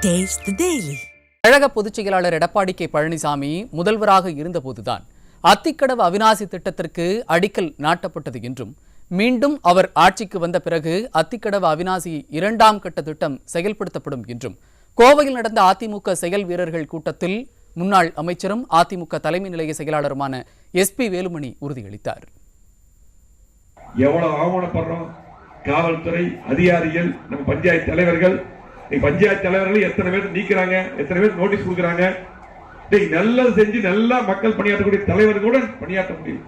Taste the Daily. கழக பொதுச் செயலாளர் எடப்பாடி கே பழனிசாமி முதல்வராக இருந்தபோதுதான் அத்திக்கடவு அவிநாசி திட்டத்திற்கு அடிக்கல் நாட்டப்பட்டது என்றும், மீண்டும் அவர் ஆட்சிக்கு வந்த பிறகு அத்திக்கடவு அவிநாசி 2ஆம் கட்ட திட்டம் செயல்படுத்தப்படும் என்றும் கோவையில் நடந்த அதிமுக செயல் வீரர்கள் கூட்டத்தில் முன்னாள் அமைச்சரும் அதிமுக தலைமை நிலைய செயலாளருமான SP வேலுமணி உறுதியளித்தார். எவ்வளவு அவமானப்படுறோம். காவல்துறை அதிகாரிகள், நம்ம பஞ்சாயத்து தலைவர்கள், பஞ்சாயத்து தலைவர்கள் எத்தனை பேர் நீக்கிறாங்க, எத்தனை பேர் நோட்டீஸ் கொடுக்குறாங்க. நல்லது செஞ்சு நல்லா மக்கள் பணியாற்றக்கூடிய தலைவர் கூட பணியாற்ற முடியும்.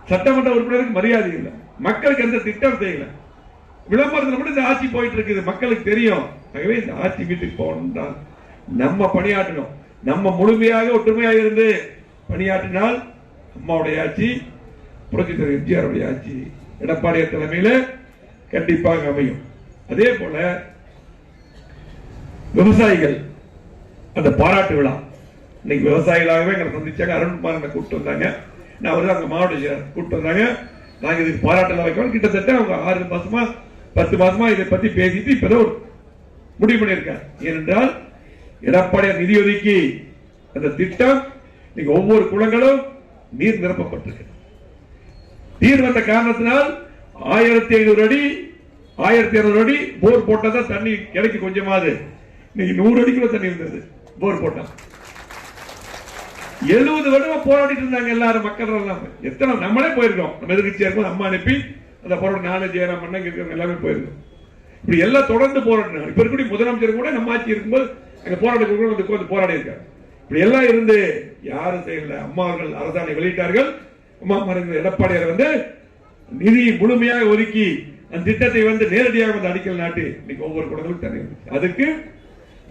சட்டமன்ற உறுப்பினருக்கு மரியாதை இல்லை, மக்களுக்கு எந்த திட்டம் செய்யல, விளம்பரத்தில் மட்டும் இந்த ஆட்சி போயிட்டு இருக்குது, மக்களுக்கு தெரியும். ஆகவே இந்த ஆட்சி வீட்டுக்கு போகணும், நம்ம பணியாற்றணும். நம்ம முழுமையாக ஒற்றுமையாக இருந்து பணியாற்றினால் அம்மாவுடைய ஆட்சி, புரட்சித் தலைவர் எம்ஜிஆருடைய ஆட்சி எடப்பாடியார் தலைமையில கண்டிப்பாக அமையும். அதே போல விவசாயிகள் அந்த பாராட்டு விழா இன்னைக்கு விவசாயிகளாகவே எங்களை சந்திச்சாங்க. அருண்குமார் கூப்பிட்டு வந்தாங்க, நான் அவர் தான் மாவட்ட செயலர் கூப்பிட்டு வந்தாங்க. நாங்க இதுக்கு பாராட்டு வைக்கணும். கிட்டத்தட்ட அவங்க 6 மாசமா 10 மாசமா இதை பத்தி பேசிட்டு இப்பதான் ஒரு முடிவு பண்ணியிருக்காங்க. ஏனென்றால் எடப்பாடியார் நிதி ஒதுக்கி அந்த திட்டம் இன்னைக்கு ஒவ்வொரு குளங்களும் நீர் நிரப்பப்பட்டிருக்கு. நீர் வந்த காரணத்தினால் 1500 அடி 1200 அடி போர் போட்டதான் தண்ணி கிடைக்கும் கொஞ்சமாவது. இன்னைக்கு 100 அடிக்குள்ள தண்ணி இருந்தது போர் போட்டா. 70 வருடம் போராடிட்டு இருந்தாங்க எல்லாரும், மக்கள் எல்லாம். எத்தனை நம்மளே போயிருக்கோம், நம்ம எதிர்கட்சியா இருக்கும் அம்மா அனுப்பி அந்த போராட்டம் நானே ஜெயராம் பண்ண எல்லாமே போயிருக்கோம். இப்படி எல்லாம் தொடர்ந்து போராடினாங்க. இப்ப இருக்கக்கூடிய முதலமைச்சர் கூட நம்ம ஆட்சி இருக்கும்போது அங்க போராட்டம் போராடி இருக்காங்க. இப்படி எல்லாம் இருந்து யாரும் செய்யல. அம்மா அவர்கள் அரசாணை வெளியிட்டார்கள். அம்மா மறைந்த எடப்பாடியார் நிதி முழுமையாக ஒதுக்கி அந்த திட்டத்தை நேரடியாக அடிக்கல் நாட்டு இன்னைக்கு ஒவ்வொரு குடங்களும் தண்ணி. அதுக்கு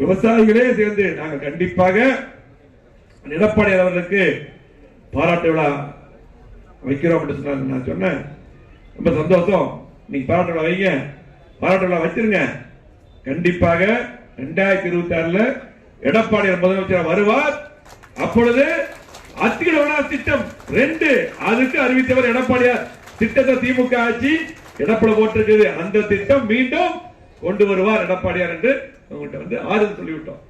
விவசாயிகளே சேர்ந்து நாங்கள் கண்டிப்பாக எடப்பாடியார் அவர்களுக்கு பாராட்டு விழா வைக்கிறோம் அப்படின்னு சொன்னாங்க. நான் சொன்னேன், ரொம்ப சந்தோஷம், நீங்க பாராட்டு விழா வைங்க, பாராட்டு விழா வச்சிருங்க. கண்டிப்பாக 2026 எடப்பாடியார் முதலமைச்சர் வருவார். அப்பொழுது அத்திக்கடவு திட்டம் 2 அதுக்கு அறிவித்தவர் எடப்பாடியார். திட்டத்தை திமுக ஆட்சி எடப்பாடி போட்டிருக்கிறது. அந்த திட்டம் மீண்டும் கொண்டு வருவார் எடப்பாடியார் என்று உங்கள்கிட்ட ஆறுதல் சொல்லிவிட்டோம்.